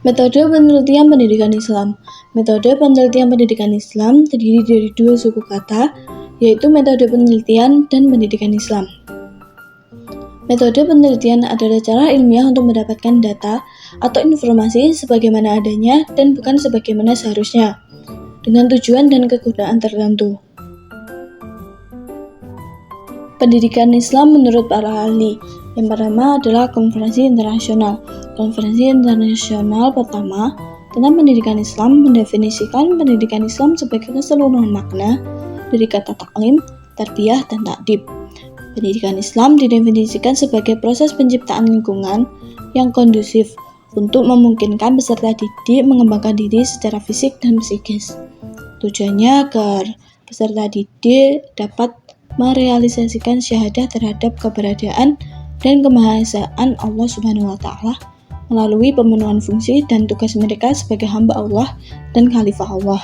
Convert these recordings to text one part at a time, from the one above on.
Metode penelitian pendidikan Islam. Metode penelitian pendidikan Islam terdiri dari dua suku kata, yaitu metode penelitian dan pendidikan Islam. Metode penelitian adalah cara ilmiah untuk mendapatkan data atau informasi sebagaimana adanya dan bukan sebagaimana seharusnya, dengan tujuan dan kegunaan tertentu. Pendidikan Islam menurut para ahli. Yang pertama adalah konferensi internasional. Konferensi internasional pertama tentang pendidikan Islam mendefinisikan pendidikan Islam sebagai keseluruhan makna dari kata taklim, tarbiyah, dan ta'dib. Pendidikan Islam didefinisikan sebagai proses penciptaan lingkungan yang kondusif untuk memungkinkan peserta didik mengembangkan diri secara fisik dan psikis. Tujuannya agar peserta didik dapat merealisasikan syahadah terhadap keberadaan dan kemahasaan Allah Subhanahu wa Ta'ala melalui pemenuhan fungsi dan tugas mereka sebagai hamba Allah dan khalifah Allah.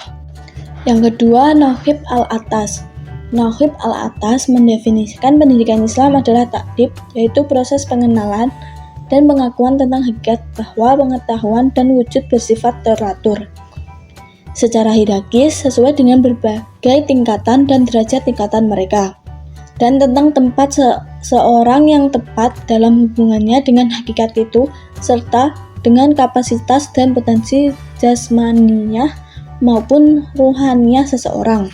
Yang kedua, Nauhib al-Atas. Nauhib al-Atas mendefinisikan pendidikan Islam adalah ta'dib, yaitu proses pengenalan dan pengakuan tentang hakikat bahwa pengetahuan dan wujud bersifat teratur secara hierarkis sesuai dengan berbagai tingkatan dan derajat tingkatan mereka, dan tentang tempat seorang yang tepat dalam hubungannya dengan hakikat itu, serta dengan kapasitas dan potensi jasmaniyah maupun ruhaniyah seseorang.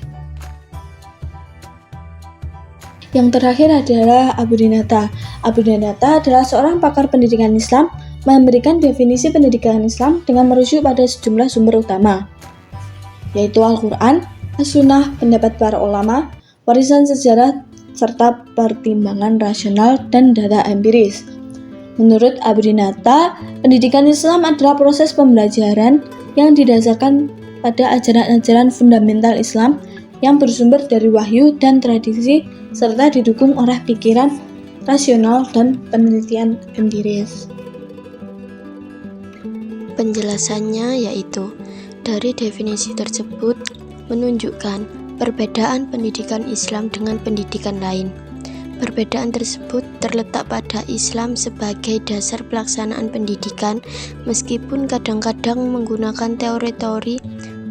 Yang terakhir adalah Abu Dinata. Abu Dinata adalah seorang pakar pendidikan Islam, memberikan definisi pendidikan Islam dengan merujuk pada sejumlah sumber utama, yaitu Al-Quran, As-Sunnah, pendapat para ulama, warisan sejarah, serta pertimbangan rasional dan data empiris. Menurut Abu Dinata, pendidikan Islam adalah proses pembelajaran yang didasarkan pada ajaran-ajaran fundamental Islam yang bersumber dari wahyu dan tradisi serta didukung oleh pikiran rasional dan penelitian empiris. Penjelasannya yaitu, dari definisi tersebut menunjukkan perbedaan pendidikan Islam dengan pendidikan lain. Perbedaan tersebut terletak pada Islam sebagai dasar pelaksanaan pendidikan, meskipun kadang-kadang menggunakan teori-teori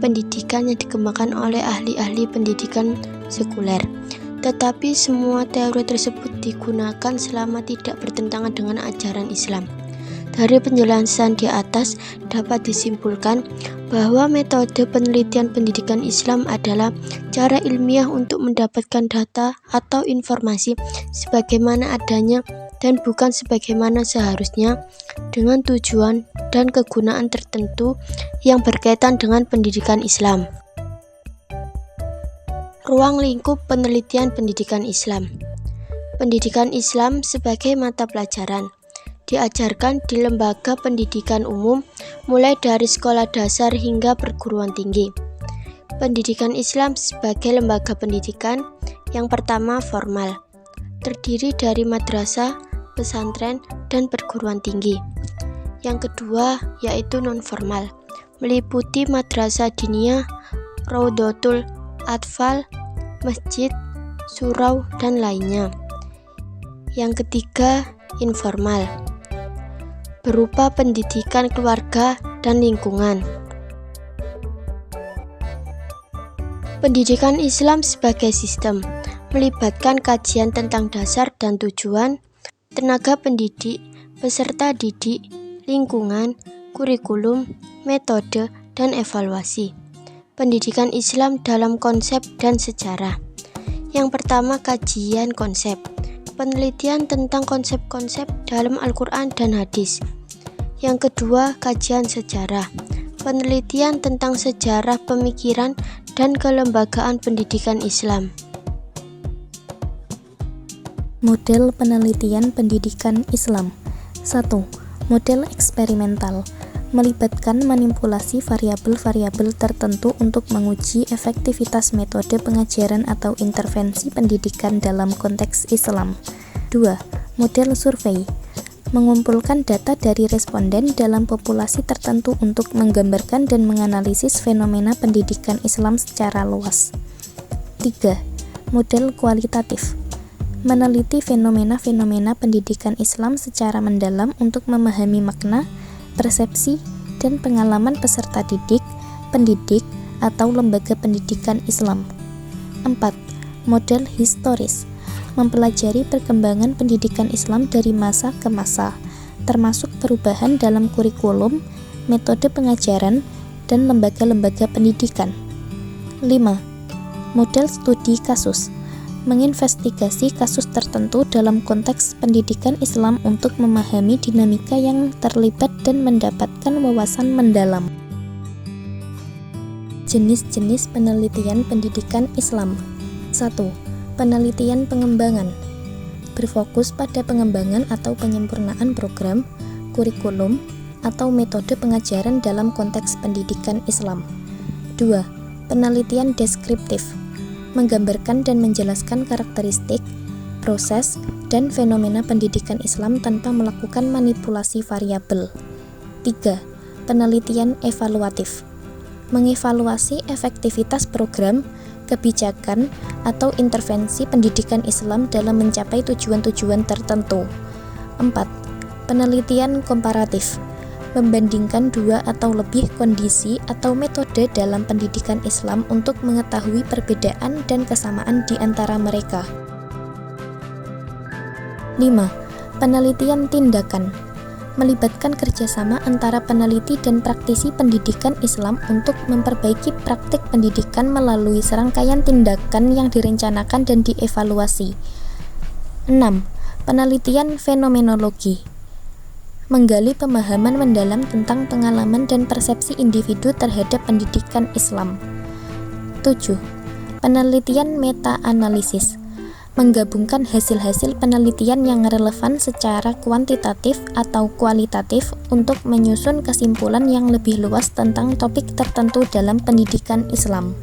pendidikan yang dikembangkan oleh ahli-ahli pendidikan sekuler. Tetapi semua teori tersebut digunakan selama tidak bertentangan dengan ajaran Islam. Dari penjelasan di atas dapat disimpulkan bahwa metode penelitian pendidikan Islam adalah cara ilmiah untuk mendapatkan data atau informasi sebagaimana adanya dan bukan sebagaimana seharusnya, dengan tujuan dan kegunaan tertentu yang berkaitan dengan pendidikan Islam. Ruang lingkup penelitian pendidikan Islam. Pendidikan Islam sebagai mata pelajaran diajarkan di lembaga pendidikan umum mulai dari sekolah dasar hingga perguruan tinggi. Pendidikan Islam sebagai lembaga pendidikan yang pertama formal, terdiri dari madrasah, pesantren, dan perguruan tinggi. Yang kedua yaitu non-formal, meliputi madrasah diniyah, raudhatul atfal, masjid, surau, dan lainnya. Yang ketiga informal, berupa pendidikan keluarga dan lingkungan. Pendidikan Islam sebagai sistem melibatkan kajian tentang dasar dan tujuan, tenaga pendidik, peserta didik, lingkungan, kurikulum, metode, dan evaluasi. Pendidikan Islam dalam konsep dan sejarah. Yang pertama, kajian konsep, penelitian tentang konsep-konsep dalam Al-Quran dan hadis. Yang kedua, kajian sejarah, penelitian tentang sejarah pemikiran dan kelembagaan pendidikan Islam. Model penelitian pendidikan Islam. 1. Model eksperimental, melibatkan manipulasi variabel-variabel tertentu untuk menguji efektivitas metode pengajaran atau intervensi pendidikan dalam konteks Islam. 2. Model survei, mengumpulkan data dari responden dalam populasi tertentu untuk menggambarkan dan menganalisis fenomena pendidikan Islam secara luas. 3. Model kualitatif, meneliti fenomena-fenomena pendidikan Islam secara mendalam untuk memahami makna, persepsi, dan pengalaman peserta didik, pendidik, atau lembaga pendidikan Islam. 4. Model historis, mempelajari perkembangan pendidikan Islam dari masa ke masa, termasuk perubahan dalam kurikulum, metode pengajaran, dan lembaga-lembaga pendidikan. 5. Model studi kasus, menginvestigasi kasus tertentu dalam konteks pendidikan Islam untuk memahami dinamika yang terlibat dan mendapatkan wawasan mendalam. Jenis-jenis penelitian pendidikan Islam. 1. Penelitian pengembangan, berfokus pada pengembangan atau penyempurnaan program, kurikulum, atau metode pengajaran dalam konteks pendidikan Islam. 2. Penelitian deskriptif, menggambarkan dan menjelaskan karakteristik, proses, dan fenomena pendidikan Islam tanpa melakukan manipulasi variabel. 3. Penelitian evaluatif, mengevaluasi efektivitas program, kebijakan, atau intervensi pendidikan Islam dalam mencapai tujuan-tujuan tertentu. 4. Penelitian komparatif, membandingkan dua atau lebih kondisi atau metode dalam pendidikan Islam untuk mengetahui perbedaan dan kesamaan di antara mereka. 5. Penelitian tindakan, melibatkan kerjasama antara peneliti dan praktisi pendidikan Islam untuk memperbaiki praktik pendidikan melalui serangkaian tindakan yang direncanakan dan dievaluasi. 6. Penelitian fenomenologi, menggali pemahaman mendalam tentang pengalaman dan persepsi individu terhadap pendidikan Islam. 7. Penelitian meta-analisis, menggabungkan hasil-hasil penelitian yang relevan secara kuantitatif atau kualitatif untuk menyusun kesimpulan yang lebih luas tentang topik tertentu dalam pendidikan Islam.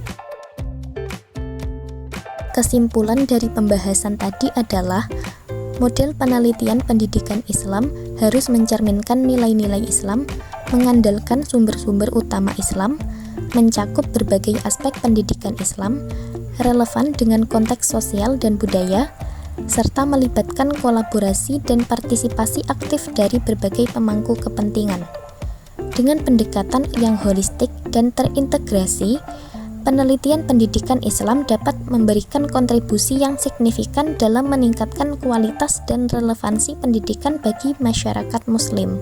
Kesimpulan dari pembahasan tadi adalah model penelitian pendidikan Islam harus mencerminkan nilai-nilai Islam, mengandalkan sumber-sumber utama Islam, mencakup berbagai aspek pendidikan Islam, relevan dengan konteks sosial dan budaya, serta melibatkan kolaborasi dan partisipasi aktif dari berbagai pemangku kepentingan. Dengan pendekatan yang holistik dan terintegrasi, penelitian pendidikan Islam dapat memberikan kontribusi yang signifikan dalam meningkatkan kualitas dan relevansi pendidikan bagi masyarakat Muslim.